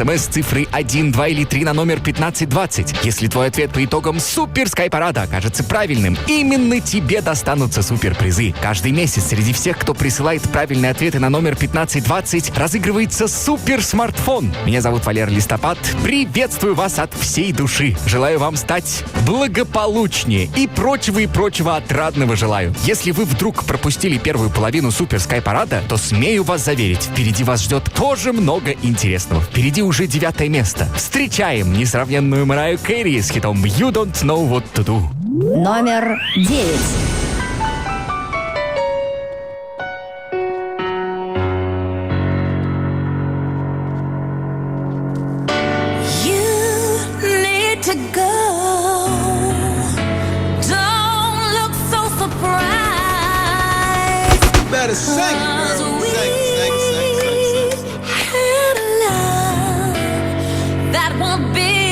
СМС с цифры 1, 2 или 3 на номер 1520. Если твой ответ по итогам Супер Скай-парада окажется правильным, именно тебе достанутся суперпризы. Каждый месяц среди всех, кто присылает правильные ответы на номер 1520, разыгрывается супер-смартфон. Меня зовут Валера Листопад. Приветствую вас от всей души. Желаю вам стать благополучнее и прочего отрадного желаю. Если вы вдруг пропустили первую половину Супер Скай-парада, то смею вас заверить, впереди вас ждет тоже много интересного. Впереди уже 9 место. Встречаем несравненную Мараю Кэрри с хитом «You Don't Know What To Do». Номер 9. Better sing, girl. Sing. That won't be